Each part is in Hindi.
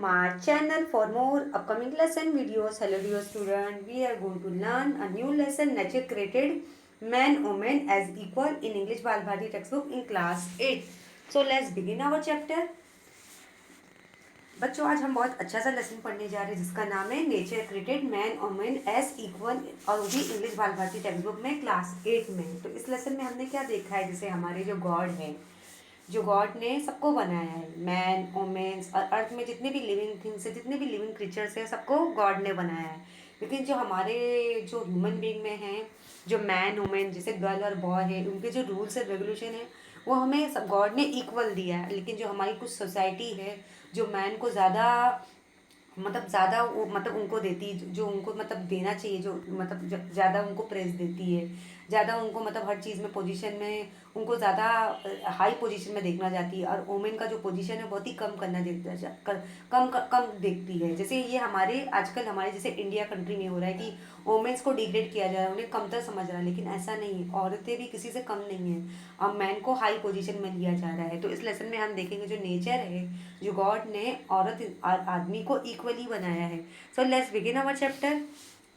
my channel for more upcoming lesson videos. Hello dear student, we are going to learn a new lesson. Nature created man woman as equal in English Bal Bharati textbook in class 8. So let's begin our chapter. बच्चों आज हम बहुत अच्छा सा लेसन पढ़ने जा रहे हैं जिसका नाम है nature created man women as equal और वो भी English Bal Bharati text book में क्लास 8 में। तो इस लेसन में हमने क्या देखा है, जैसे हमारे जो गॉड है, जो गॉड ने सबको बनाया है, मैन वुमेन्स और अर्थ में जितने भी लिविंग थिंग्स है, जितने भी लिविंग क्रीचर्स है, सबको गॉड ने बनाया है। लेकिन जो हमारे जो ह्यूमन बीइंग में हैं, जो मैन वुमेन जैसे गर्ल और बॉय है, उनके जो रूल्स एंड रेगुलेशन है वो हमें सब गॉड ने इक्वल दिया है। लेकिन जो हमारी कुछ सोसाइटी है जो मैन को ज़्यादा ज़्यादा मतलब उनको देती है, जो उनको मतलब देना चाहिए, जो मतलब ज़्यादा उनको प्रेस देती है, ज़्यादा उनको मतलब हर चीज़ में पोजीशन में उनको ज़्यादा हाई पोजीशन में देखना चाहती है, और वोमेन का जो पोजीशन है बहुत ही कम करना देखता कम देखती है। जैसे ये हमारे आजकल हमारे जैसे इंडिया कंट्री में हो रहा है कि वोमेन्स को डिग्रेड किया जा रहा है, उन्हें कमतर समझ रहा है, लेकिन ऐसा नहीं है, औरतें भी किसी से कम नहीं है। अब मैन को हाई पोजीशन में लिया जा रहा है। तो इस लेसन में हम देखेंगे जो नेचर है, जो गॉड ने औरत आदमी को इक्वली बनाया है। So let's begin our chapter.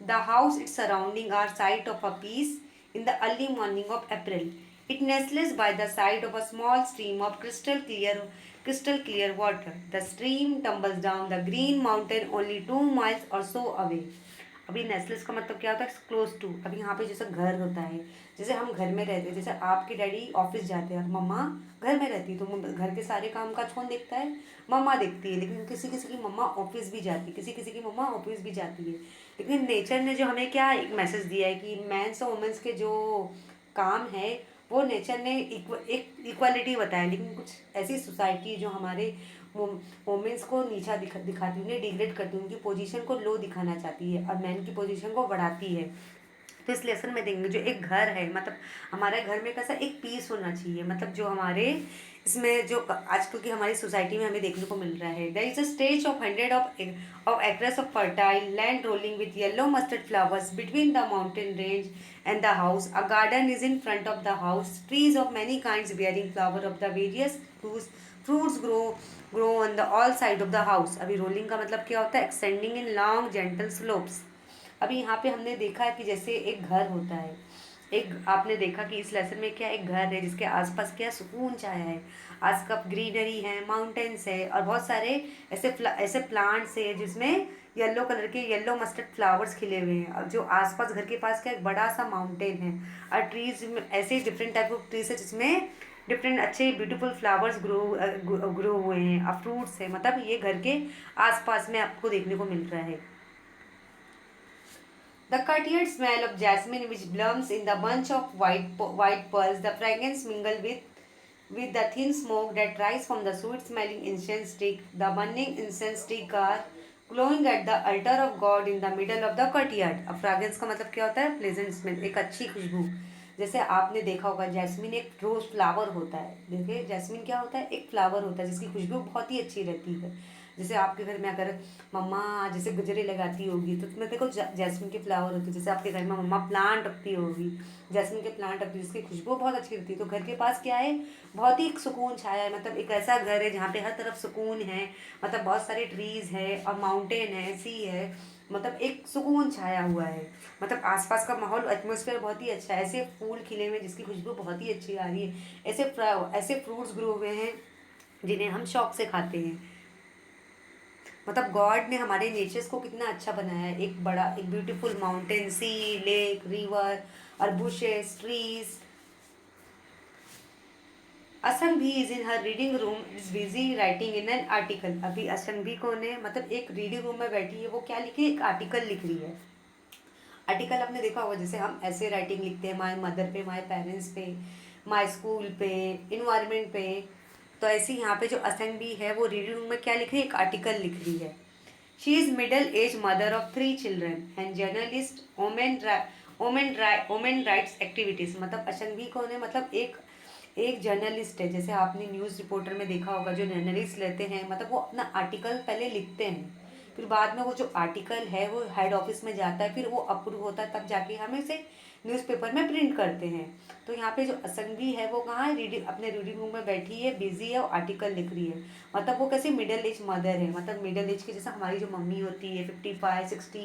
The house its surrounding are site of a piece in the early morning of April. It nestles by the side of a small stream of crystal clear water. The stream tumbles down the green mountain only 2 miles or so away. अभी नेस्लेस का मतलब क्या होता है, क्लोज टू। अभी यहाँ पे जैसे घर होता है, जैसे हम घर में रहते हैं, जैसे आपके डैडी ऑफिस जाते हैं और मम्मा घर में रहती है, तो घर के सारे काम काज कौन देखता है, मम्मा देखती है। लेकिन किसी किसी की मम्मा ऑफिस भी जाती है, किसी किसी की मम्मा ऑफिस भी जाती है। लेकिन नेचर ने जो हमें क्या एक मैसेज दिया है कि मैंस और वुमेन्स के जो काम है वो नेचर ने एक इक्वालिटी बताया। लेकिन कुछ ऐसी सोसाइटी जो हमारे वुमेन्स को नीचा दिखाती, उन्हें डिग्रेड करती, उनकी पोजीशन को लो दिखाना चाहती है और मैन की पोजीशन को बढ़ाती है। तो इस लेसन में देखेंगे जो एक घर है, मतलब हमारे घर में कैसा एक पीस होना चाहिए, मतलब जो हमारे इसमें जो आजकल की हमारी सोसाइटी में हमें देखने को मिल रहा है। There is a stage of hundred of acres of fertile land rolling with yellow mustard flowers between the mountain range and the house. A garden is in front of the house, trees of many kinds bearing flower of the various fruits grow on the all side of the house. अभी रोलिंग का मतलब क्या होता है, extending in long gentle slopes. अभी यहाँ पे हमने देखा है कि जैसे एक घर होता है, एक आपने देखा कि इस लेसन में क्या एक घर है जिसके आसपास क्या सुकून छाया है, आसपास ग्रीनरी है, माउंटेन्स है और बहुत सारे ऐसे प्लांट्स है जिसमें येलो कलर के येलो मस्टर्ड फ्लावर्स खिले हुए हैं। और जो आसपास घर के पास क्या एक बड़ा सा माउंटेन है और ट्रीज में ऐसे डिफरेंट टाइप ऑफ ट्रीज है जिसमें डिफरेंट अच्छे ब्यूटीफुल फ्लावर्स ग्रो हुए हैं और फ्रूट्स है। मतलब ये घर के आसपास में आपको देखने को मिल रहा है। The courtyard smell of jasmine which blooms in the bunch of white pearls. The fragrance mingle with the thin smoke that rise from the sweet-smelling incense stick. The burning incense stick are glowing at the altar of God in the middle of the courtyard. अब fragrance का मतलब क्या होता है, प्लेजेंट स्मेल, एक अच्छी खुशबू। जैसे आपने देखा होगा जैस्मिन एक रोज फ्लावर होता है। देखिए जैस्मिन क्या होता है, एक फ्लावर होता है जिसकी खुशबू बहुत ही अच्छी रहती है। जैसे आपके घर में अगर मम्मा जैसे गजरे लगाती होगी तो तुम्हें देखो जैस्मिन के फ्लावर होते हैं। जैसे आपके घर में मम्मा प्लांट रखती होगी, जैस्मिन के प्लांट रखती है जिसकी खुशबू बहुत अच्छी रहती है। तो घर के पास क्या है, बहुत ही सुकून छाया है। मतलब एक ऐसा घर है जहाँ पे हर तरफ सुकून है, मतलब बहुत सारे ट्रीज है और माउंटेन है, सी है, मतलब एक सुकून छाया हुआ है। मतलब आसपास का माहौल एटमोसफेयर बहुत ही अच्छा है। ऐसे फूल खिले हुए जिसकी खुशबू बहुत ही अच्छी आ रही है, ऐसे फ्रूट्स ग्रो हुए हैं जिन्हें हम शौक से खाते हैं। मतलब गॉड ने हमारे नेचर्स को कितना अच्छा बनाया है, एक बड़ा एक ब्यूटीफुल माउंटेन, सी, लेक, रिवर और बुशेस, ट्रीज। असंग is in her reading room, is busy writing in an article. अभी असंग भी कौन है, मतलब एक रीडिंग रूम में बैठी है, वो क्या लिख रही है, एक आर्टिकल लिख रही है। आर्टिकल आपने देखा होगा, जैसे हम ऐसे राइटिंग लिखते हैं माय मदर पे, माय पेरेंट्स पे, माय स्कूल पे, इन्वायरमेंट पे। तो ऐसे यहाँ पे जो असंग भी है वो रीडिंग रूम में क्या लिख रही है, एक आर्टिकल लिख रही है। She is middle age mother of 3 children and journalist women rights activities. मतलब अशंगी कौन है, मतलब एक जर्नलिस्ट है। जैसे आपने न्यूज़ रिपोर्टर में देखा होगा जो जर्नलिस्ट रहते हैं, मतलब वो अपना आर्टिकल पहले लिखते हैं फिर बाद में वो जो आर्टिकल है वो हेड ऑफिस में जाता है, फिर वो अप्रूव होता है, तब जाके हम इसे न्यूज़पेपर में प्रिंट करते हैं। तो यहाँ पे जो असंगी है वो कहाँ है, रीडिंग अपने रीडिंग रूम में बैठी है, बिजी है और आर्टिकल लिख रही है। मतलब वो कैसे मिडिल एज मदर है, मतलब मिडिल एज की, जैसे हमारी जो मम्मी होती है 55 60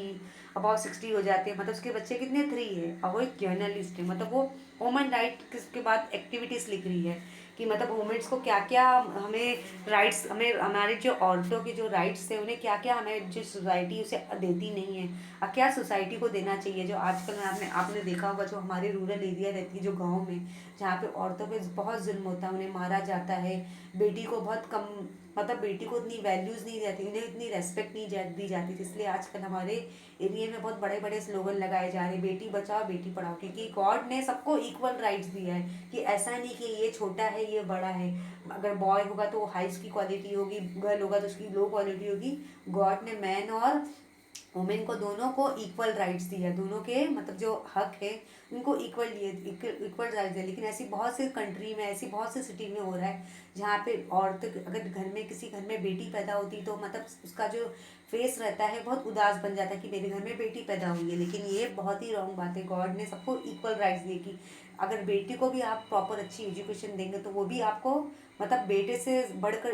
अबाउट 60 हो जाते हैं, मतलब उसके बच्चे कितने 3 है, और वो एक जर्नलिस्ट है। मतलब वो वुमन राइट के बाद एक्टिविटीज़ लिख रही है कि मतलब वुमेन्स को क्या क्या हमें राइट्स, हमें हमारे जो औरतों के जो राइट्स है उन्हें क्या क्या हमें जो सोसाइटी उसे देती नहीं है, और क्या सोसाइटी को देना चाहिए। जो आजकल आपने देखा होगा, जो हमारे रूरल एरिया रहती है जो गाँव में, जहाँ पे औरतों पे बहुत जुल्म होता है, उन्हें मारा जाता है, बेटी को बहुत कम, मतलब बेटी को इतनी वैल्यूज़ नहीं जाती, उन्हें इतनी रेस्पेक्ट नहीं दी जाती थी। इसलिए आजकल हमारे एरिया में बहुत बड़े बड़े स्लोगन लगाए जा रहे हैं, बेटी बचाओ बेटी पढ़ाओ, क्योंकि गॉड ने सबको इक्वल राइट्स दिया है कि ऐसा नहीं कि ये छोटा है ये बड़ा है। अगर बॉय होगा तो हाई की क्वालिटी होगी, गर्ल होगा तो उसकी लो क्वालिटी होगी। गॉड ने मैन और वुमेन को दोनों को इक्वल राइट्स दिया, दोनों के मतलब जो हक है उनको इक्वल दिए, इक्वल राइट्स दिए। लेकिन ऐसी बहुत सी कंट्री में, ऐसी बहुत सी सिटी में हो रहा है जहाँ पे औरत, अगर घर में किसी घर में बेटी पैदा होती तो मतलब उसका जो फेस रहता है बहुत उदास बन जाता है कि मेरे घर में बेटी पैदा हुई है। लेकिन ये बहुत ही रॉन्ग बात है। गॉड ने सबको इक्वल राइट्स दिए कि अगर बेटी को भी आप प्रॉपर अच्छी एजुकेशन देंगे तो वो भी आपको मतलब बेटे से बढ़कर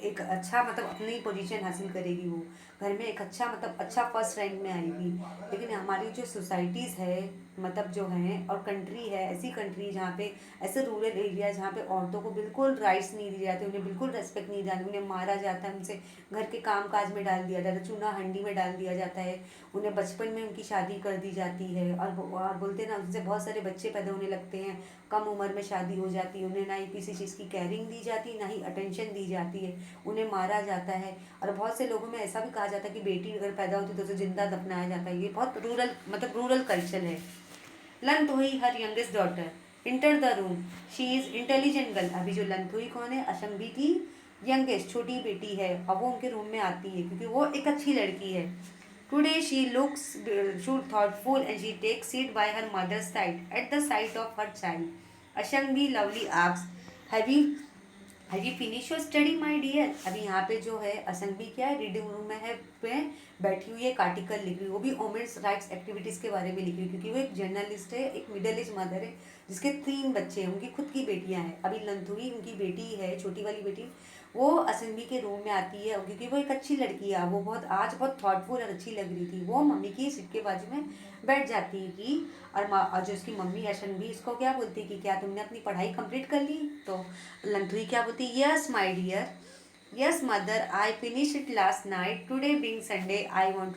एक अच्छा मतलब अपनी पोजीशन हासिल करेगी, वो घर में एक अच्छा मतलब अच्छा फर्स्ट रैंक में आएगी। लेकिन हमारी जो सोसाइटीज़ है मतलब जो हैं और कंट्री है, ऐसी कंट्री जहाँ पे ऐसे रूरल एरिया जहाँ पे औरतों को बिल्कुल राइट्स नहीं दिए जाते, उन्हें बिल्कुल रेस्पेक्ट नहीं दिया, उन्हें मारा जाता है, उनसे घर के काम काज में डाल दिया जाता है, चूना हंडी में डाल दिया जाता है, उन्हें बचपन में उनकी शादी कर दी जाती है। और बोलते हैं ना, उनसे बहुत सारे बच्चे पैदा होने लगते हैं, कम उम्र में शादी हो जाती है, उन्हें ना ही किसी चीज़ की केयरिंग दी जाती, ना ही अटेंशन दी जाती है, उन्हें मारा जाता है। और बहुत से लोगों में ऐसा भी कहा जाता है कि बेटी अगर पैदा होती है तो उसे जिंदा दफनाया जाता है। ये बहुत रूरल कल्चर है। Lanthui her youngest daughter enter the room, she is intelligent girl. अभी जो लंथुई कौन है, अशंभी की यंगेस्ट छोटी बेटी है, अब वो उनके रूम में आती है क्योंकि वो एक अच्छी लड़की है। Today she looks thoughtful and she takes seat by her mother's side at the sight of her child. Ashangbi lovely asks, Have you finished your study, my dear? अभी यहाँ पे जो है असंगी क्या है, रीडिंग रूम में है, पे बैठी हुई है, एक आर्टिकल लिख रही है, वो भी वुमेन्स राइट्स एक्टिविटीज़ के बारे में लिख रही है, क्योंकि वो एक जर्नलिस्ट है, एक मिडिल एज मदर है जिसके 3 बच्चे हैं, उनकी खुद की बेटियां हैं। अभी लंथुई उनकी बेटी है, छोटी वाली बेटी, वो असंगी के रूम में आती है क्योंकि वो एक अच्छी लड़की है, वो बहुत थॉटफुल और अच्छी लग रही थी। वो मम्मी की सीट के बाजू में बैठ जाती है कि और जो उसकी मम्मी अशंभी इसको क्या बोलती है कि क्या तुमने अपनी पढ़ाई कंप्लीट कर ली? तो लंथुई क्या बोलती है, yes my dear, yes mother, I finish it last night, today being Sunday I want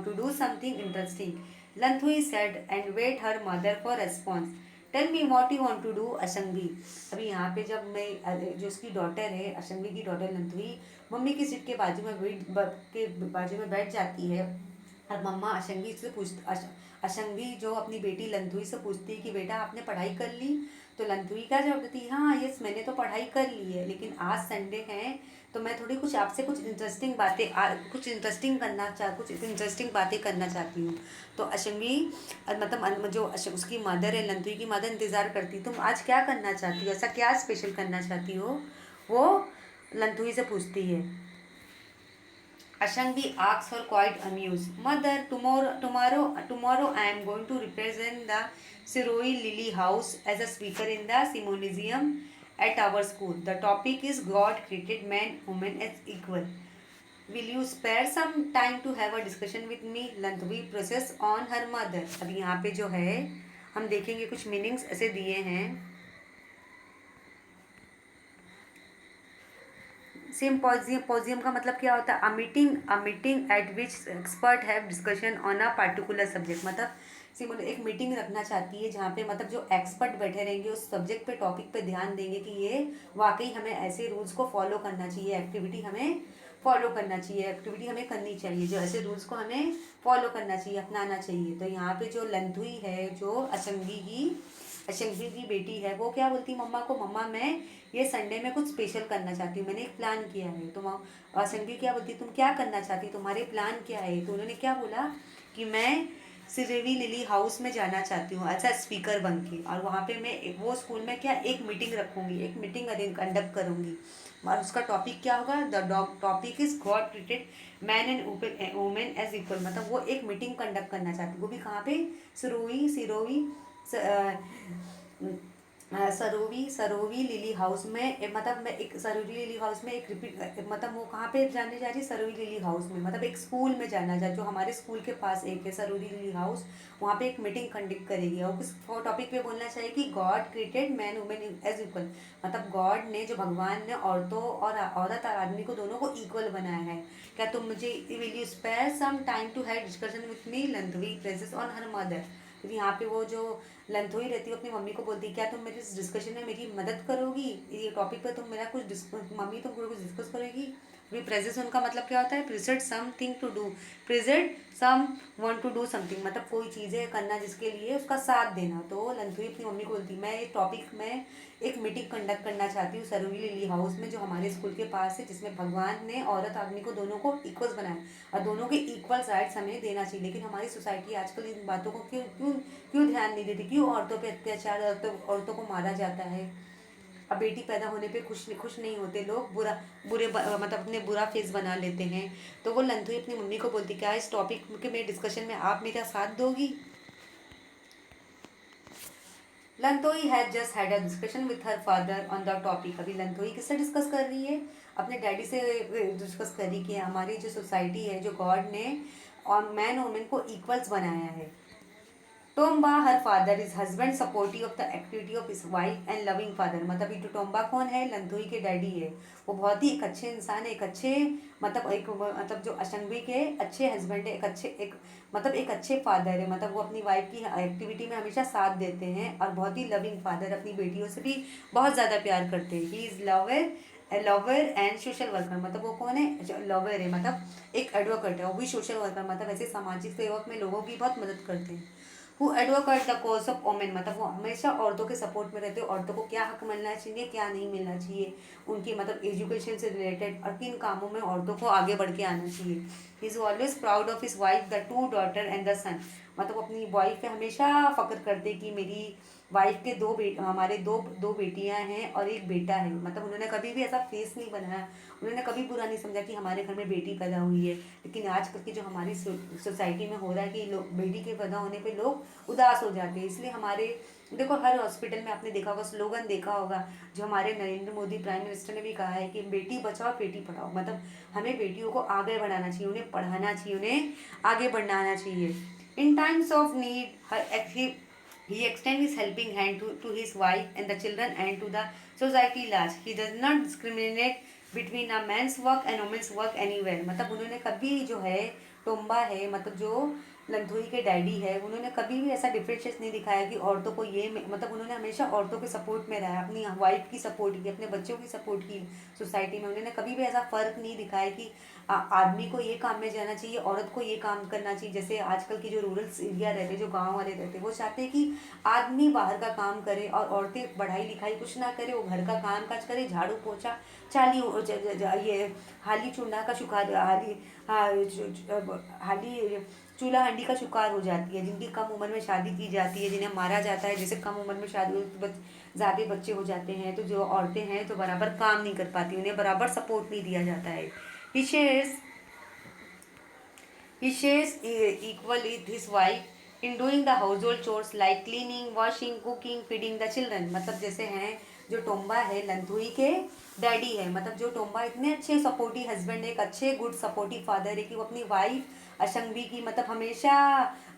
to do something interesting, Lanthoi said and wait her mother for response. Tell me what you want to do Ashangi. अभी यहाँ पे जब मैं जो उसकी डॉटर है, अशंगी की डॉटर लंथुई, मम्मी की सीट के बाजू में बैठ जाती है, और मम्मा अशंगी से अशंगी जो अपनी बेटी लंथुई से पूछती है कि बेटा आपने पढ़ाई कर ली? तो लंथुई क्या जवाब देती है, हाँ यस मैंने तो पढ़ाई कर ली है, लेकिन आज संडे है तो मैं थोड़ी कुछ आपसे कुछ इंटरेस्टिंग बातें करना चाहती हूँ। तो अशंगी मतलब जो उसकी मदर है, लंथुई की मदर इंतज़ार करती, तुम आज क्या करना चाहती हो, ऐसा क्या स्पेशल करना चाहती हो, वो लंथुई से पूछती है। Ashangbi asks her quite amused, Mother, tomorrow I am going to represent the Siroi Lily House as a speaker in the symposium at our school. The topic is God created man, woman as equal. Will you spare some time to have a discussion with me? Lanthoi process on her mother. अभी यहाँ पे जो है हम देखेंगे कुछ मीनिंग्स ऐसे दिए हैं। सिम्पोजियम का मतलब क्या होता है, a meeting at which expert have discussion on a particular subject. मतलब एक मीटिंग रखना चाहती है जहाँ पे मतलब जो एक्सपर्ट बैठे रहेंगे उस सब्जेक्ट पे, टॉपिक पे ध्यान देंगे कि ये वाकई हमें ऐसे रूल्स को फॉलो करना चाहिए, एक्टिविटी हमें फॉलो करना चाहिए, एक्टिविटी हमें करनी चाहिए, जो ऐसे रूल्स को हमें फॉलो करना चाहिए, अपनाना चाहिए। तो यहाँ पे जो लंथुई है, जो अशंगी की बेटी है, वो क्या बोलती है मम्मा को, मम्मा मैं ये संडे में कुछ स्पेशल करना चाहती हूँ, मैंने एक प्लान किया है। तो अशंगी क्या बोलती है, तुम क्या करना चाहती, तुम्हारे प्लान क्या है? तो उन्होंने क्या बोला कि मैं सिरेवी लिली हाउस में जाना चाहती हूँ एज अ स्पीकर बन के, और वहाँ पे मैं वो स्कूल में क्या एक मीटिंग रखूँगी, एक मीटिंग कंडक्ट करूँगी, और उसका टॉपिक क्या होगा, the topic is God treated man and women as equal. मतलब वो एक मीटिंग कंडक्ट करना चाहती हूँ, वो भी कहाँ पे, सिरोही सिरोही सरोवी सरोवी लिली हाउस में मतलब मैं एक सरोवी लिली हाउस में एक रिपीट मतलब वो कहाँ पे जाने जा रही है, सरोवी लिली हाउस में, मतलब एक स्कूल में जाना जा, जो हमारे स्कूल के पास एक है सरोवी लिली हाउस, वहाँ पे एक मीटिंग कंडक्ट करेगी और किस टॉपिक पे बोलना चाहिए कि God created man women as equal. मतलब गॉड ने, जो भगवान ने औरतों और औरत और आदमी को दोनों को इक्वल बनाया है। क्या तुम मुझे, will you spare some time to have discussion with me, Lanthoi presses on her mother. तो यहाँ पे वो जो लंथोई रहती है अपनी मम्मी को बोलती है, क्या तुम मेरे इस डिस्कशन में मेरी मदद करोगी, ये टॉपिक पर तुम मेरा कुछ मम्मी तुम कुछ डिस्कस करेगी। अभी प्रेजेंट उनका मतलब क्या होता है, present something to do, present some want to do something, मतलब कोई चीज़ें करना जिसके लिए उसका साथ देना। तो लंथोई अपनी मम्मी को बोलती, मैं एक टॉपिक में एक मीटिंग कंडक्ट करना चाहती हूँ सरोवी लिली हाउस में, जो हमारे स्कूल के पास है, जिसमें भगवान ने औरत आदमी को दोनों को इक्वल बनाया और दोनों के इक्वल राइट्स हमें देना चाहिए। लेकिन हमारी सोसाइटी आजकल इन बातों को क्यों क्यों क्यों ध्यान नहीं देती, क्यों औरतों पे अत्याचार, औरतों को मारा जाता है। अब बेटी पैदा होने पे खुश नहीं होते लोग, मतलब अपने बुरा फेस बना लेते हैं। तो वो लंथुई अपनी मम्मी को बोलती, क्या इस टॉपिक के मेरे डिस्कशन में आप मेरा साथ दोगी। Lanthoi had just had a discussion with her father on the topic. अभी लंथोई किससे डिस्कस कर रही है, अपने डैडी से डिस्कस कर रही कि हमारी जो सोसाइटी है, जो गॉड ने और मैन वुमेन को इक्वल्स बनाया है। Tomba her father is husband supportive of the activity of his wife and loving father. मतलब ये टोम्बा कौन है, लंथोई के डैडी है। वो बहुत ही एक अच्छे इंसान है, एक अच्छे मतलब जो अशंगी के अच्छे हस्बैंड है, एक मतलब एक अच्छे फादर है। मतलब वो अपनी वाइफ की एक्टिविटी में हमेशा साथ देते हैं और बहुत ही लविंग फादर, अपनी बेटियों से भी बहुत ज़्यादा प्यार करते हैं। He is lover and social worker. मतलब वो कौन है, लवर है, मतलब एक एडवोकेट है, वो भी सोशल वर्कर, मतलब ऐसे सामाजिक सेवक में लोगों की बहुत मदद करते हैं। Who advocate the cause of women. मतलब वो हमेशा औरतों के सपोर्ट में रहते हैं, औरतों को क्या हक मिलना चाहिए, क्या नहीं मिलना चाहिए, उनकी मतलब एजुकेशन से रिलेटेड और किन कामों में औरतों को आगे बढ़ के आना चाहिए। He is always proud of his wife the 2 daughter and the son. मतलब अपनी वाइफ पे हमेशा फख्र करते कि मेरी वाइफ के हमारे दो बेटियां हैं और एक बेटा है। मतलब उन्होंने कभी भी ऐसा फेस नहीं बनाया, उन्होंने कभी बुरा नहीं समझा कि हमारे घर में बेटी पैदा हुई है। लेकिन आजकल की जो हमारी सोसाइटी में हो रहा है कि लोग बेटी के पैदा होने पे लोग उदास हो जाते हैं। इसलिए हमारे देखो, हर हॉस्पिटल में आपने देखा होगा, स्लोगन देखा होगा, जो हमारे नरेंद्र मोदी प्राइम मिनिस्टर ने भी कहा है कि बेटी बचाओ बेटी पढ़ाओ। मतलब हमें बेटियों को आगे बढ़ाना चाहिए, उन्हें पढ़ाना चाहिए, उन्हें आगे बढ़ाना चाहिए। In times of need he extends his helping hand to his wife and the children and to the society large. He does not discriminate between a man's work and women's work anywhere. मतलब उन्होंने कभी जो है, टोम्बा है, मतलब जो लंथोई के डैडी है, उन्होंने कभी भी ऐसा डिफरेंशिएट नहीं दिखाया कि औरतों को ये, मतलब उन्होंने हमेशा औरतों के सपोर्ट में रहा, अपनी वाइफ की सपोर्ट की, अपने बच्चों की सपोर्ट की सोसाइटी में। उन्होंने कभी भी ऐसा फ़र्क नहीं दिखाया कि आदमी को ये काम में जाना चाहिए, औरत को ये काम करना चाहिए। जैसे आजकल की जो रूरल एरिया रहते, जो गांव वाले रहते, वो चाहते हैं कि आदमी बाहर का काम करे और औरतें पढ़ाई लिखाई कुछ ना करे, वो घर का काम काज करे, झाड़ू पोछा चाली ये हाली चूल्हा का शिकार, हाली चूल्हा हंडी का शिकार हो जाती है। जिनकी कम उम्र में शादी की जाती है, जिन्हें मारा जाता है, जैसे कम उम्र में शादी ज़्यादा बच्चे हो जाते हैं, तो जो औरतें हैं तो बराबर काम नहीं कर पाती, उन्हें बराबर सपोर्ट नहीं दिया जाता है। He shares he shares equal with his wife in doing the household chores like cleaning, washing, cooking, feeding the children। मतलब जैसे हैं जो टोम्बा है, लंथुई के डैडी है, मतलब जो टोम्बा इतने अच्छे सपोर्टिव हस्बैंड है, एक अच्छे गुड सपोर्टिव फादर है कि वो अपनी वाइफ अशंगी की मतलब हमेशा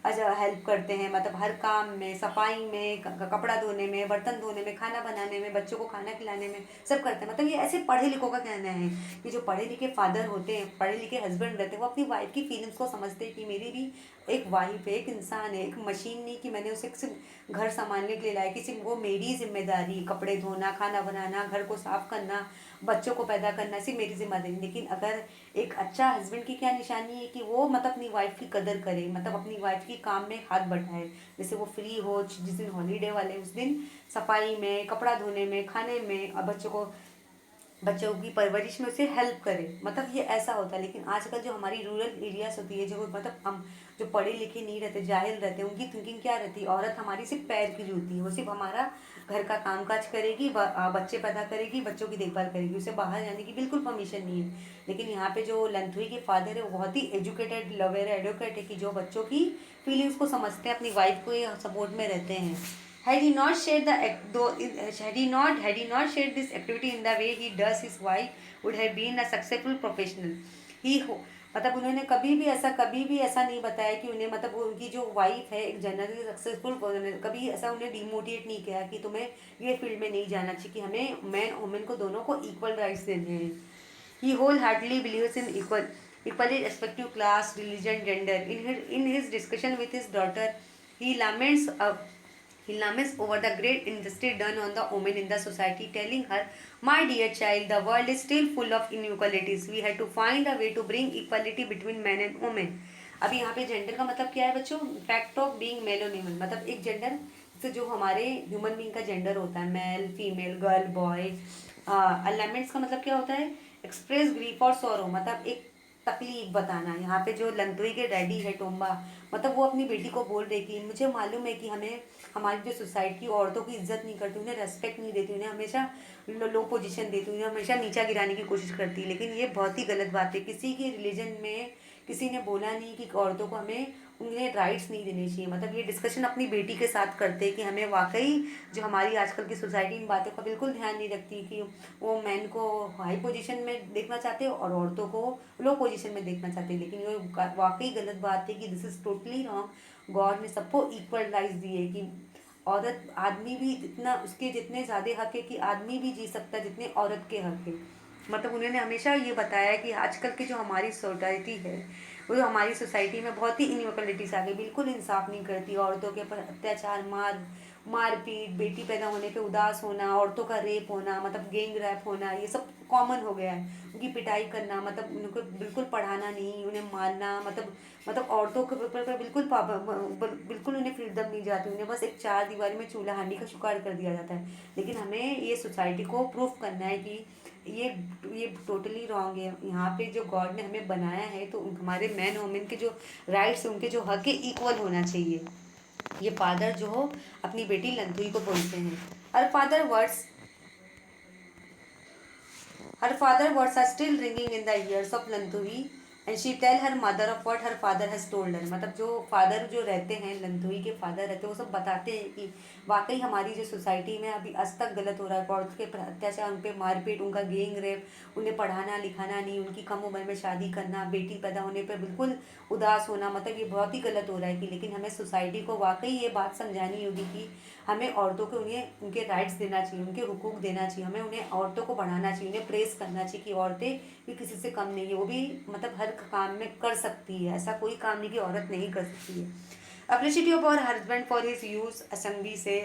हेल्प करते हैं। मतलब हर काम में, सफाई में, कपड़ा धोने में, बर्तन धोने में, खाना बनाने में, बच्चों को खाना खिलाने में, सब करते हैं। मतलब ये ऐसे पढ़े लिखों का कहना है कि जो पढ़े लिखे फादर होते हैं, पढ़े लिखे हस्बैंड रहते हैं, वो अपनी वाइफ की फीलिंग्स को समझते हैं कि मेरी भी एक वाइफ है, एक इंसान है, एक मशीन नहीं कि मैंने उसे सिर्फ घर संभालने के लिए लाया, कि सिर्फ वो मेरी जिम्मेदारी, कपड़े धोना, खाना बनाना, घर को साफ करना, बच्चों को पैदा करना सिर्फ मेरी जिम्मेदारी। लेकिन अगर एक अच्छा हस्बैंड की क्या निशानी है कि वो मतलब अपनी वाइफ की कदर करे, मतलब अपनी वाइफ की काम में हाथ बटाए। जैसे वो फ्री हो, जिस दिन हॉलीडे वाले उस दिन सफाई में, कपड़ा धोने में, खाने में और बच्चों को बच्चों की परवरिश में उसे हेल्प करे, मतलब ये ऐसा होता है। लेकिन आजकल जो हमारी रूरल एरियाज होती है, जो मतलब हम जो पढ़े लिखे नहीं रहते, जाहिल रहते हैं, उनकी थिंकिंग क्या रहती है, औरत हमारी सिर्फ पैर की जूती है, वो सिर्फ हमारा घर का कामकाज करेगी, बच्चे पैदा करेगी, बच्चों की देखभाल करेगी, उसे बाहर जाने की बिल्कुल परमिशन नहीं है। लेकिन यहाँ पे जो लंथुई के फादर है वो बहुत ही एजुकेटेड लवेर एडवोकेट है, कि जो बच्चों की फीलिंग्स को समझते हैं, अपनी वाइफ को ये सपोर्ट में रहते हैं। Had he not shared the though had he not shared this activity in the way he does, his wife would have been a successful professional. He मतलब उन्होंने कभी भी ऐसा नहीं बताया कि उन्हें, मतलब उनकी जो वाइफ है एक जनरली सक्सेसफुल, कभी ऐसा उन्हें डिमोटिवेट नहीं किया कि तुम्हें ये फील्ड में नहीं जाना चाहिए, कि हमें मैन वुमेन को दोनों को इक्वल राइट्स देने हैं। He whole heartly believes in equally respective class, religion, gender. In his discussion with his daughter, he laments uh, he laments over the great injustice done on the women in the society, telling her, "My dear child, the world is still full of inequalities. We had to find a way to bring equality between men and women." अब यहाँ पे जेंडर का मतलब क्या है बच्चों? फैक्ट ऑफ बीइंग मेल और ह्यूमन, मतलब एक जेंडर से जो हमारे ह्यूमन बीइंग का जेंडर होता है, male, female, girl, boy. Laments का मतलब क्या होता है? एक्सप्रेस ग्रीफ और सोरो, मतलब एक तकलीफ बताना। यहाँ पे जो लंतुई के डैडी है टोम्बा, मतलब वो अपनी बेटी को बोल रही कि मुझे मालूम है कि हमें हमारी जो सोसाइटी औरतों की इज्जत नहीं करती, उन्हें रेस्पेक्ट नहीं देती, उन्हें हमेशा लो पोजीशन देती, उन्हें हमेशा नीचा गिराने की कोशिश करती है। लेकिन ये बहुत ही गलत बात है। किसी के रिलीजन में किसी ने बोला नहीं कि औरतों को हमें उन्हें राइट्स नहीं देने चाहिए। मतलब ये डिस्कशन अपनी बेटी के साथ करते हैं कि हमें वाकई जो हमारी आजकल की सोसाइटी इन बातों का बिल्कुल ध्यान नहीं रखती, कि वो मैन को हाई पोजीशन में देखना चाहते हैं और औरतों को लो पोजीशन में देखना चाहते हैं। लेकिन ये वाकई गलत बात है कि this is totally wrong. God ने सबको इक्वल राइट्स दिए, कि औरत आदमी भी जितना, उसके जितने ज़्यादा हक है कि आदमी भी जी सकता है जितने औरत के हक है। मतलब उन्होंने हमेशा ये बताया कि आजकल की जो हमारी सोसाइटी है, वो जो हमारी सोसाइटी में बहुत ही इनइक्वलिटीज आ गई, बिल्कुल इंसाफ नहीं करती। औरतों के ऊपर अत्याचार, मारपीट, बेटी पैदा होने पे उदास होना, औरतों का रेप होना, मतलब गैंग रैप होना, ये सब कॉमन हो गया है। उनकी पिटाई करना, मतलब उनको बिल्कुल पढ़ाना नहीं, उन्हें मारना, मतलब औरतों के ऊपर बिल्कुल उन्हें फ्रीडम नहीं जाती, उन्हें बस एक चार दीवारी में चूल्हा हांडी का शिकार कर दिया जाता है। लेकिन हमें ये सोसाइटी को प्रूफ करना है कि ये ये टोटली रॉन्ग है। यहाँ पे जो गॉड ने हमें बनाया है, तो हमारे मैन वुमेन के जो राइट्स, उनके जो हक है, इक्वल होना चाहिए। ये फादर जो हो अपनी बेटी लंथुई को बोलते हैं। Her father words Her father words are still ringing in the ears of Lanthui, and she tell her mother of what her father has told her। मतलब जो फादर जो रहते हैं, लंथुई के फादर रहते हैं, वो सब बताते हैं कि वाकई हमारी जो सोसाइटी में अभी आज तक गलत हो रहा है, औरत के अत्याचार, उन पर मारपीट, उनका गैंग रेप, उन्हें पढ़ाना लिखाना नहीं, उनकी कम उम्र में शादी करना, बेटी पैदा होने पर बिल्कुल उदास होना, मतलब ये बहुत ही गलत हो रहा है। कि लेकिन हमें सोसाइटी को वाकई ये बात समझानी होगी कि हमें औरतों को उन्हें उनके राइट्स देना चाहिए, उनके हुकूक देना चाहिए, हमें उन्हें औरतों को बढ़ाना चाहिए, उन्हें प्रेस करना चाहिए कि औरतें भी किसी से कम नहीं है, वो भी मतलब हर काम में कर सकती है, ऐसा कोई काम नहीं कि औरत नहीं कर सकती है। Appreciate your husband for his use. Ashangi से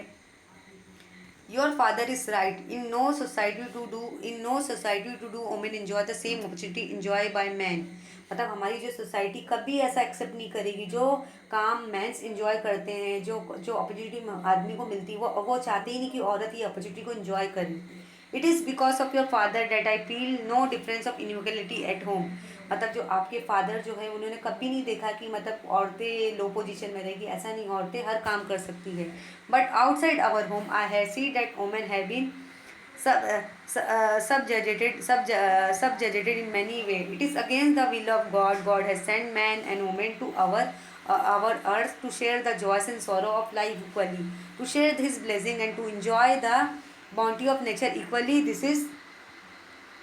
your father is right, in no society to do women enjoy the same opportunity enjoy by man. मतलब हमारी जो सोसाइटी कभी ऐसा एक्सेप्ट नहीं करेगी, जो काम मैंस इंजॉय करते हैं, जो जो अपॉर्चुनिटी आदमी को मिलती है, वो चाहते ही नहीं कि औरत ये अपॉर्चुनिटी को इंजॉय करे। It is because of your father that I feel no difference of inequality at home. मतलब जो आपके फादर जो है, उन्होंने कभी नहीं देखा कि मतलब औरतें लो पोजीशन में रहेगी, ऐसा नहीं, औरतें हर काम कर सकती है। But outside our home I have see that women have been subjugated in many ways. It is against the will of God. God has sent man and woman to our earth to share the joys and sorrow of life equally, to share His blessing and to enjoy the bounty of nature equally.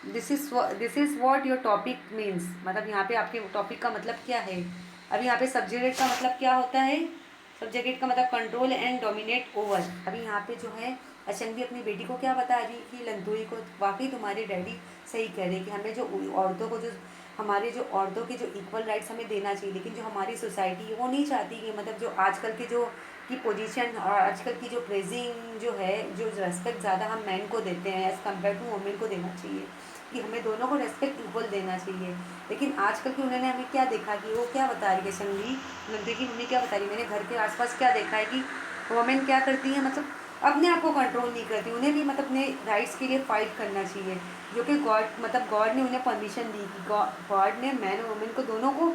This is what your topic means. मतलब यहाँ पे आपके टॉपिक का मतलब क्या है। अभी यहाँ पे सब्जेक्ट का मतलब क्या होता है? सब्जेक्ट का मतलब कंट्रोल एंड डोमिनेट ओवर। अभी यहाँ पे जो है अशंगी अपनी बेटी को क्या बता रही कि लंतोई को, वाकई तुम्हारे डैडी सही कह रहे हैं कि हमें जो औरतों को, जो हमारे जो औरतों के जो इक्वल राइट्स हमें देना चाहिए। लेकिन जो हमारी सोसाइटी है वो नहीं चाहती कि मतलब जो आजकल के जो की पोजीशन, आजकल की जो प्रेजिंग जो है, जो रेस्पेक्ट ज़्यादा हम मैन को देते हैं एज़ कम्पेयर टू वुमेन को देना चाहिए, कि हमें दोनों को रेस्पेक्ट इक्वल देना चाहिए। लेकिन आजकल की उन्होंने हमें क्या देखा कि वो क्या बता रही है संगी नंदी की मम्मी क्या बता रही, मैंने घर के आसपास क्या देखा है कि वुमेन क्या करती है, मतलब अपने आप को कंट्रोल नहीं करती, उन्हें भी मतलब अपने राइट्स के लिए फाइट करना चाहिए, जो कि गॉड ने उन्हें परमिशन दी कि गॉड ने मैन और वुमेन को दोनों को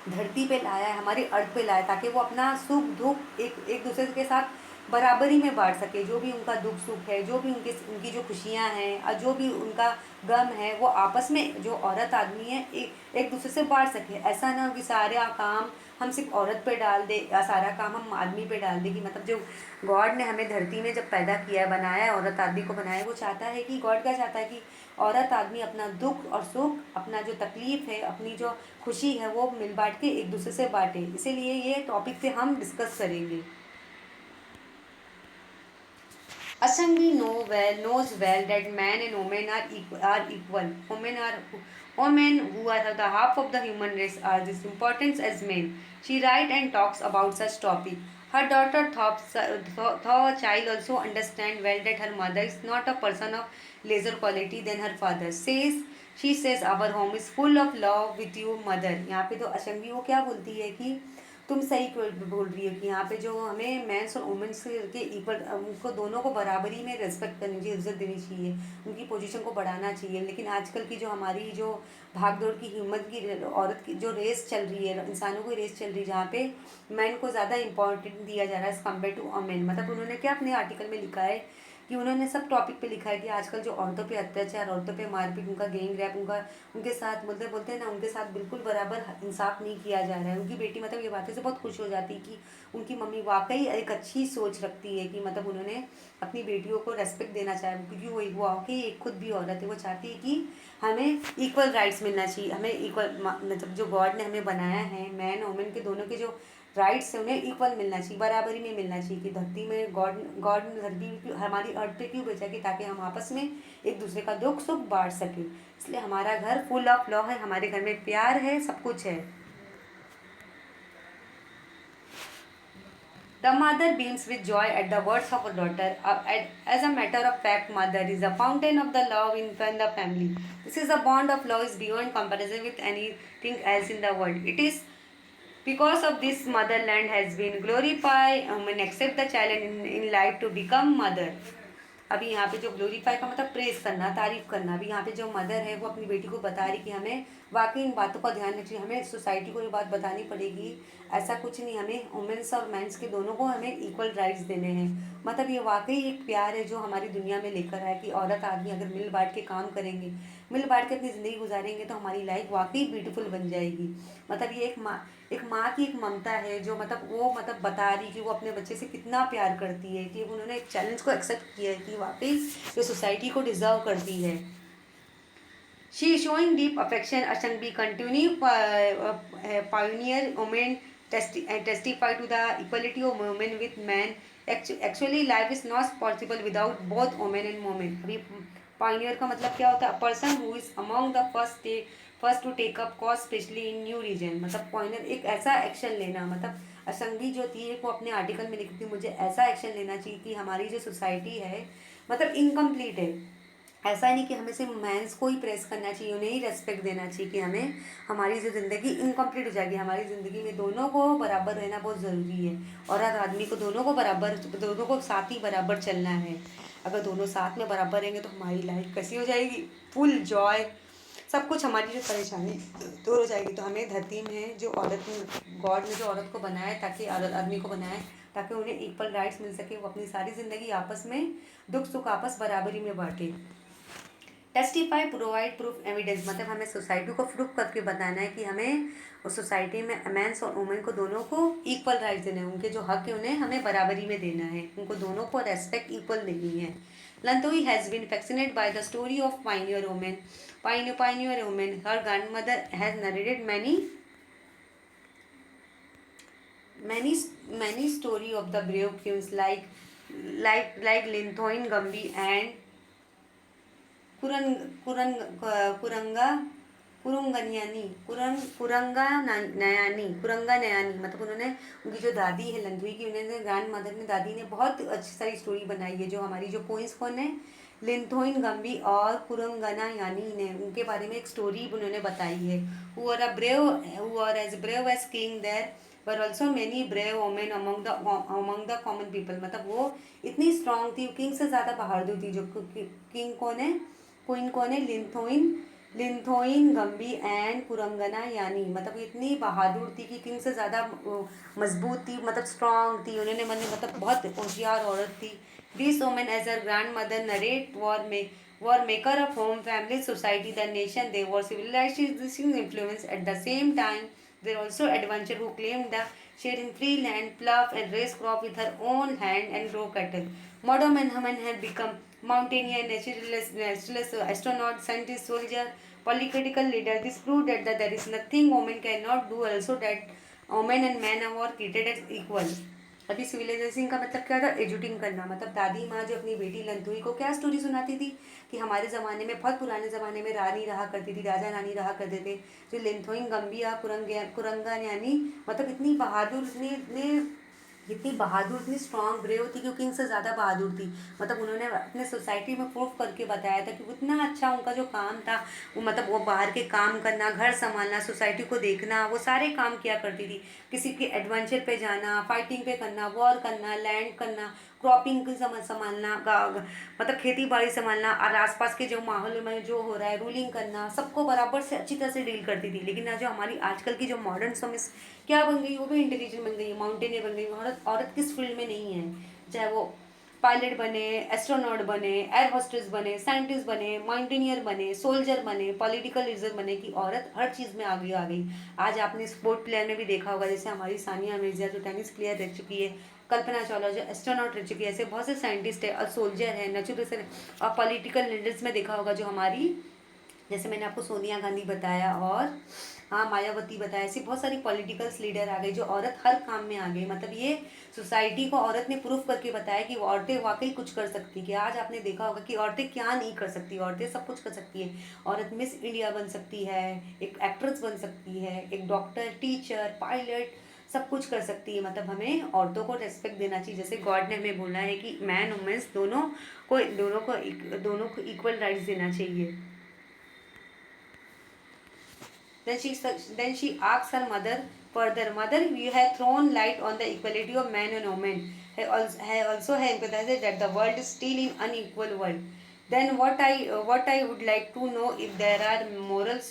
धरती पे लाया है, हमारी अर्थ पे लाया, ताकि वो अपना सुख दुख एक एक दूसरे के साथ बराबरी में बांट सके। जो भी उनका दुख सुख है, जो भी उनकी जो खुशियाँ हैं और जो भी उनका गम है, वो आपस में जो औरत आदमी है एक दूसरे से बांट सके। ऐसा ना हो कि सारा काम हम सिर्फ औरत पे डाल दे या सारा काम हम आदमी पे डाल दे। कि मतलब जो गॉड ने हमें धरती में जब पैदा किया है, बनाया है, औरत आदमी को बनाया है, वो चाहता है कि गॉड क्या चाहता है कि औरत आदमी अपना दुख और सुख, अपना जो तकलीफ है, अपनी जो खुशी है, वो मिल बांट के एक दूसरे से बांटे। इसीलिए ये टॉपिक पे हम डिस्कस करेंगे। Ashangi knows well that men and women are equal. Women who are the half of the human race are as important as men. She writes and talks about such topic. Her daughter though a child also understand well that her mother is not a person of lesser quality than her father. She says our home is full of love with you mother. यहाँ पे तो अशंगी वो क्या बोलती है कि तुम सही बोल रही हो कि यहाँ पे जो हमें मेंस और वुमेन्स के इक्वल, उनको दोनों को बराबरी में रेस्पेक्ट करनी चाहिए, इज्जत देनी चाहिए, उनकी पोजीशन को बढ़ाना चाहिए। लेकिन आजकल की जो हमारी जो भाग दौड़ की ह्यूमन की औरत की जो रेस चल रही है, इंसानों की रेस चल रही है, जहाँ पे मैन को ज़्यादा इंपॉर्टेंट दिया जा रहा है एज़ कम्पेयर टू अमेन। मतलब उन्होंने क्या अपने आर्टिकल में लिखा है कि उन्होंने सब टॉपिक पे लिखा है कि आजकल जो औरतों पे अत्याचार, औरतों पे मारपीट, उनका गैंग रैप, उनके साथ बोलते बोलते हैं ना, उनके साथ बिल्कुल बराबर इंसाफ नहीं किया जा रहा है। उनकी बेटी मतलब ये बातें से बहुत खुश हो जाती कि उनकी मम्मी वाकई एक अच्छी सोच रखती है कि मतलब उन्होंने अपनी बेटियों को रेस्पेक्ट देना चाहे, क्योंकि वो वाकई एक खुद भी औरत है। वो चाहती है कि हमें इक्वल राइट्स मिलना चाहिए, हमें इक्वल मतलब जो गॉड ने हमें बनाया है, मैन वुमेन के दोनों के जो राइट्स है उन्हें इक्वल मिलना चाहिए, बराबरी में मिलना चाहिए। कि धरती में गॉड गॉड ने धरती हमारी अर्थ पे क्यों भेजा कि ताकि हम आपस में एक दूसरे का दुख सुख बांट सकें। इसलिए हमारा घर फुल ऑफ लव है, हमारे घर में प्यार है, सब कुछ है। The mother beams with joy at the words of her daughter. As a matter of fact, mother is a fountain of the love in the family. This is a bond of love is beyond comparison with anything else in the world. It is because of this motherland has been glorified and accept the challenge in life to become mother. अभी यहाँ पे जो ग्लोरीफाई का मतलब प्रेस करना, तारीफ करना। अभी यहाँ पे जो मदर है वो अपनी बेटी को बता रही कि हमें वाकई इन बातों का ध्यान रखना चाहिए, हमें सोसाइटी को ये बात बतानी पड़ेगी। ऐसा कुछ नहीं, हमें वुमेन्स और मेंस के दोनों को हमें इक्वल राइट्स देने हैं। मतलब ये वाकई एक प्यार है जो हमारी दुनिया में लेकर आया कि औरत आदमी अगर मिल बांट के काम करेंगे, मिल बांट के अपनी ज़िंदगी गुजारेंगे, तो हमारी लाइफ वाकई ब्यूटीफुल बन जाएगी। मतलब ये एक माँ की एक ममता है जो मतलब वो मतलब बता रही कि वो अपने बच्चे से कितना प्यार करती है, कि उन्होंने एक चैलेंज को एक्सेप्ट किया है कि वाकई ये सोसाइटी को डिजर्व करती है। She is showing deep affection. Ashangbi continue pioneer women testify to the equality of women with men. Actually life is not possible without both women and women. अभी pioneer का मतलब क्या होता है? A person who is among the first to take up cause especially in new region. मतलब pioneer एक ऐसा एक्शन लेना, मतलब असंगी जो थी वो अपने आर्टिकल में लिखती थी मुझे ऐसा एक्शन लेना चाहिए कि हमारी जो सोसाइटी है मतलब इनकम्प्लीट है। ऐसा नहीं कि हमें सिर्फ मेंस को ही प्रेस करना चाहिए, उन्हें ही रेस्पेक्ट देना चाहिए कि हमें हमारी जो ज़िंदगी इनकम्प्लीट हो जाएगी। हमारी ज़िंदगी में दोनों को बराबर रहना बहुत ज़रूरी है। औरत आदमी को दोनों को साथ ही बराबर चलना है। अगर दोनों साथ में बराबर रहेंगे तो हमारी लाइफ कैसी हो जाएगी, फुल जॉय, सब कुछ, हमारी जो परेशानी दूर हो जाएगी। तो हमें धरती में जो गॉड ने जो औरत को बनाया है, ताकि औरत आदमी को बनाया है ताकि उन्हें इक्वल राइट्स मिल सके, वो अपनी सारी ज़िंदगी आपस में दुख सुख आपस बराबरी में बांटे। टेस्टिफाई प्रोवाइड प्रूफ एविडेंस, मतलब हमें सोसाइटी को प्रूफ करके बताना है कि हमें उस सोसाइटी में मेंस और वुमेन को दोनों को इक्वल राइट्स देने हैं, उनके जो हक है उन्हें हमें बराबरी में देना है, उनको दोनों को रेस्पेक्ट इक्वल देनी है। Lantoi has been fascinated by the story of pioneer women. Pioneer women. Her grandmother has narrated many story of the brave queens like Lanthoin Gambi and Kuranga नयानी। मतलब उन्होंने उनकी जो दादी है लंधुई की, उन्होंने ग्रैंड मदर ने दादी ने बहुत अच्छी सारी स्टोरी बनाई है। जो हमारी जो क्वींस कौन है, लिंथोइन गम्बी और कुरंगना यानी ने उनके बारे में एक स्टोरी उन्होंने बताई है। Who are as brave as king there पर also many brave women among the common people, मतलब वो इतनी स्ट्रांग थी, किंग से ज़्यादा बहादुर थी। जो किंग कौन है, क्वीन कौन है, लिंथोइन गंबी एंड कुरंगना यानी, मतलब इतनी बहादुर थी कि किंग से ज़्यादा मजबूत थी, मतलब स्ट्रांग थी। उन्होंने मतलब बहुत होशियार औरत थी। This women as our grandmother narrate were maker of home, family, society, the nation. They were civilizing influence. At the same time, they were also adventure who claimed the sharing free land, plough and raise crop with her own hand and grow cattle. Modern women had become mountaineer, naturalist, astronaut, scientist, soldier, political leader. This proved that there is nothing women cannot do. Also that women and men are treated as equal. अभी सिविलाइजेशन का मतलब क्या था, एजुटिंग करना। मतलब दादी माँ जो अपनी बेटी लंतुई को क्या स्टोरी सुनाती थी कि हमारे ज़माने में, बहुत पुराने ज़माने में रानी रहा करती थी, राजा रानी रहा करते थे, जो लिंथोइन गंबिया कुरंगा यानी, मतलब इतनी बहादुर, इतनी बहादुर, इतनी स्ट्रांग ब्रेव थी कि किंग से ज़्यादा बहादुर थी। मतलब उन्होंने अपने सोसाइटी में प्रूव करके बताया था कि उतना अच्छा उनका जो काम था, वो मतलब वो बाहर के काम करना, घर संभालना, सोसाइटी को देखना, वो सारे काम किया करती थी। किसी के एडवेंचर पे जाना, फाइटिंग पे करना, वॉर करना, लैंड करना, क्रॉपिंग की संभालना, मतलब खेती बाड़ी संभालना, और आसपास के जो माहौल में जो हो रहा है रूलिंग करना, सबको बराबर से अच्छी तरह से डील करती थी। लेकिन आज जो हमारी आजकल की जो मॉडर्न समय क्या बन गई, वो भी इंटेलिजेंट बन गई है, माउंटेनियर बन गई। औरत किस फील्ड में नहीं है, चाहे वो पायलट बने, एस्ट्रोनॉट बने, एयर होस्टेस बने, साइंटिस्ट बने, माउंटेनियर बने, सोल्जर बने, पॉलिटिकल लीडर बने, कि औरत हर चीज़ में आगे आ गई। आज आपने स्पोर्ट प्लेयर में भी देखा होगा, जैसे हमारी सानिया मिर्जा जो टेनिस प्लेयर रह चुकी है, कल्पना चावला जो एस्ट्रोनॉट रह चुकी है, ऐसे बहुत से साइंटिस्ट है और सोल्जर है, नेचुरल, और पॉलिटिकल लीडर्स में देखा होगा जो हमारी, जैसे मैंने आपको सोनिया गांधी बताया और हाँ मायावती बताया, ऐसी बहुत सारी पॉलिटिकल्स लीडर आ गई जो औरत हर काम में आ गई। मतलब ये सोसाइटी को औरत ने प्रूफ करके बताया कि औरतें वाकई कुछ कर सकती, कि आज आपने देखा होगा कि औरतें क्या नहीं कर सकती, औरतें सब कुछ कर सकती है। औरत मिस इंडिया बन सकती है, एक एक्ट्रेस बन सकती है, एक डॉक्टर, टीचर, पायलट, सब कुछ कर सकती है। मतलब हमें औरतों को रेस्पेक्ट देना चाहिए, जैसे गॉड ने हमें बोला है कि मैन वुमेन्स दोनों को इक्वल राइट्स देना चाहिए। Then she asks her mother further, "Mother, you have thrown light on the equality of man and woman. Have also emphasized that the world is still in unequal world. Then what I would like to know if there are moral,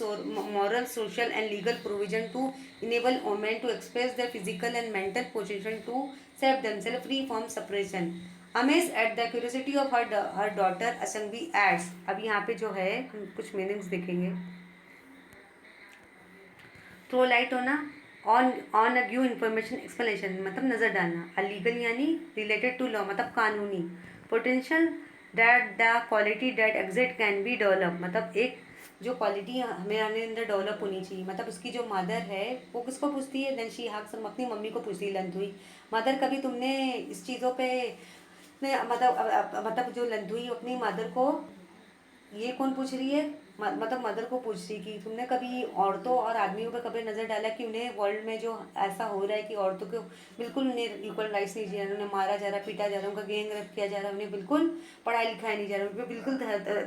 social, and legal provision to enable women to express their physical and mental potential to set themselves free from suppression." Amazed at the curiosity of her daughter, Ashanvi adds, अब यहाँ पे जो है हम कुछ मीनिंग्स देखेंगे। थ्रो लाइट होना, ऑन गिव इन्फॉर्मेशन, एक्सप्लेनेशन मतलब नज़र डालना, लीगल यानी रिलेटेड टू लॉ मतलब कानूनी, potential that the quality that exit can be develop, मतलब एक जो क्वालिटी हमारे अंदर डेवलप होनी चाहिए। मतलब उसकी जो मदर है वो किसको पूछती है, देन शी हाक्स, अपनी मम्मी को पूछती है लंदुई, मदर कभी तुमने इस चीज़ों पे मतलब जो लंदुई अपनी मदर को, ये कौन पूछ रही है, मतलब मदर को पूछ रही कि तुमने कभी औरतों और आदमियों पर कभी नज़र डाला कि उन्हें वर्ल्ड में जो ऐसा हो रहा है कि औरतों को बिल्कुल उन्हें इक्वल राइट्स नहीं दिया, उन्हें मारा जा रहा, पीटा जा रहा, उनका गैंग रेप किया जा रहा, उन्हें बिल्कुल पढ़ाई लिखाई नहीं जा रहा, उन पर बिल्कुल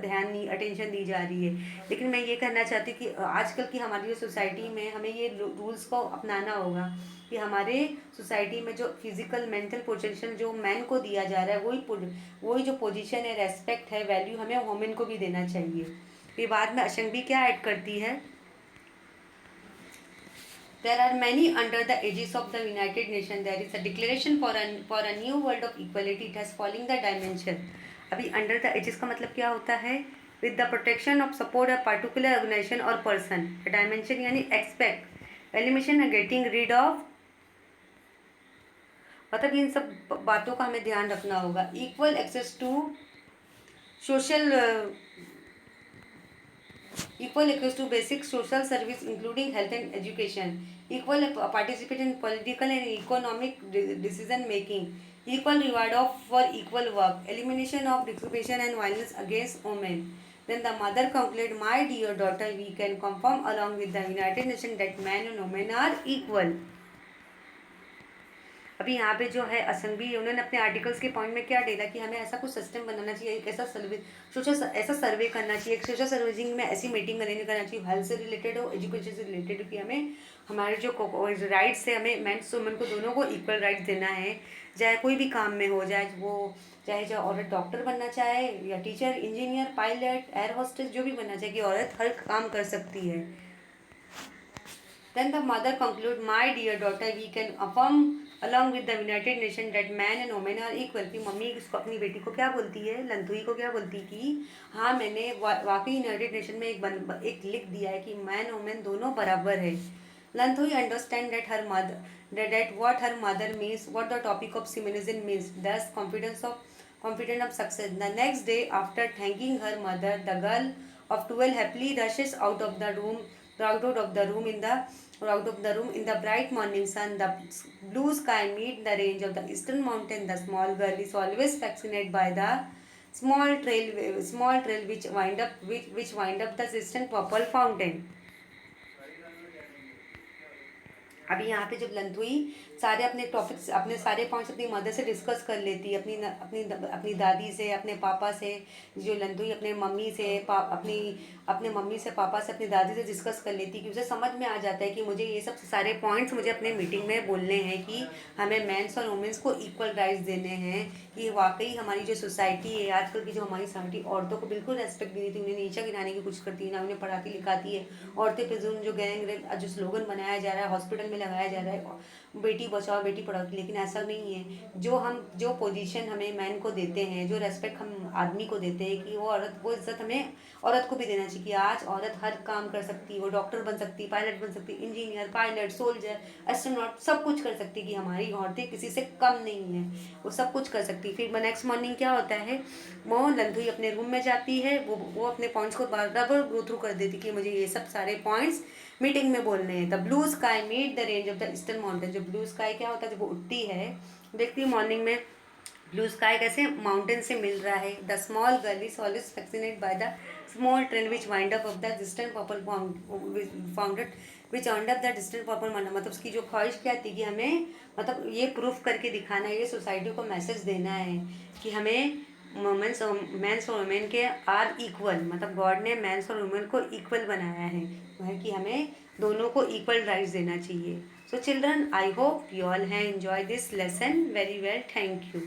ध्यान नहीं, अटेंशन दी जा रही है। लेकिन मैं ये कहना चाहती हूँ कि आजकल की हमारी जो सोसाइटी में हमें ये रूल्स को अपनाना होगा कि हमारे सोसाइटी में जो फिजिकल मेंटल पोटेंशियल जो मैन को दिया जा रहा है, वही जो पोजीशन है, रेस्पेक्ट है, वैल्यू हमें वुमेन को भी देना चाहिए। फिर बाद में अशंभी क्या ऐड करती है, There are many under the aegis of the United Nations. There is a declaration for a new world of equality. It has falling the dimension. अभी under the aegis का मतलब क्या होता है, with the protection of support a particular organization or person. A dimension यानी expect, elimination and getting rid of, मतलब इन सब बातों का हमें ध्यान रखना होगा। Equal access to social, equal access to basic social service including health and education, equal participation in political and economic decision making, equal reward for equal work, elimination of discrimination and violence against women. Then the mother concluded, "My dear daughter, we can confirm along with the United Nations that men and women are equal." अभी यहाँ पे जो है असेंबली उन्होंने अपने आर्टिकल्स के पॉइंट में क्या डाला कि हमें ऐसा कुछ सिस्टम बनाना चाहिए, एक ऐसा सर्वे करना चाहिए, एक सोशल सर्विसिंग में ऐसी मीटिंग अरेंज करना चाहिए, हेल्थ से रिलेटेड हो, एजुकेशन से रिलेटेड हो, कि हमें हमारे जो राइट्स है, हमें मेंस वुमेन को दोनों को इक्वल राइट्स देना है, चाहे कोई भी काम में हो, चाहे औरत डॉक्टर बनना चाहे या teacher, engineer, pilot, air hostess, जो भी बनना चाहे, कि औरत हर काम कर सकती है। Then the mother conclude, my dear daughter, we can affirm along with the United Nations that man and women are equal। कि मम्मी इसको अपनी बेटी को क्या बोलती है, लंथुई को क्या बोलती कि हाँ मैंने वाकई यूनाइटेड नेशन में एक लिख दिया है कि मैन वुमेन दोनों बराबर है। Lanthoi understand that her mother that what her mother means, what the topic of feminism means, thus confident of success। The next day, after thanking her mother, the girl of 12 happily rushes out of the room, in the bright morning sun. The blue sky meet the range of the eastern mountain. The small girl is always fascinated by the small trail which wind up the distant purple fountain। अभी यहाँ पे जब लंथुई सारे अपने टॉपिक्स, अपने सारे पॉइंट्स अपनी मदर से डिस्कस कर लेती है, अपनी दादी से, अपने पापा से, जो लंथुई अपने मम्मी से अपने मम्मी से, पापा से, अपनी दादी से डिस्कस कर लेती है, कि उसे समझ में आ जाता है कि मुझे ये सब सारे पॉइंट्स मुझे अपने मीटिंग में बोलने हैं, कि हमें मेंस और वुमेंस को इक्वल राइट्स देने हैं, कि वाकई हमारी जो सोसाइटी है आजकल की, जो हमारी सोसाइटी औरतों को बिल्कुल रेस्पेक्ट नहीं देती, उन्हें नीचा गिराने की कोशिश करती है, ना उन्हें पढ़ाती लिखाती है। औरतें पे जो गैंग रेप जो स्लोगन बनाया जा रहा है, हॉस्पिटल में लगाया जा रहा है, बेटी बचाओ बेटी पढ़ाओ, लेकिन ऐसा नहीं है। जो पोजीशन हमें मैन को देते हैं, जो रेस्पेक्ट हम आदमी को देते हैं, कि वो इज्जत हमें औरत को भी देना चाहिए, कि आज औरत हर काम कर सकती है, वो डॉक्टर बन सकती है, पायलट बन सकती है, इंजीनियर, पायलट, सोल्जर, एस्ट्रोनॉट, सब कुछ कर सकती है, कि हमारी औरतें किसी से कम नहीं है, वो सब कुछ कर सकती है। फिर नेक्स्ट मॉर्निंग क्या होता है, वो लंथुई अपने रूम में जाती है, वो अपने पॉइंट्स को बराबर गो थ्रू कर देती है, कि मुझे ये सब सारे पॉइंट्स मीटिंग में बोलने हैं। The blue sky meet the range of the eastern mountain. जो ब्लू स्काई क्या होता है, जब वो उठती है, देखती है मॉर्निंग में ब्लू स्काई कैसे माउंटेन से मिल रहा है। The small girl is always fascinated by the small train which wind up of the distant purple founded which wind up the distant purple mountain. मतलब उसकी जो ख्वाहिश क्या थी, कि हमें मतलब ये प्रूफ करके दिखाना है, ये सोसाइटी को मैसेज देना है, कि हमें मेंस और वुमेन के आर इक्वल, मतलब गॉड ने मेंस और वुमेन को इक्वल बनाया है, कि हमें दोनों को इक्वल राइट्स देना चाहिए। So children, I hope you all have enjoy this lesson very well. Thank you.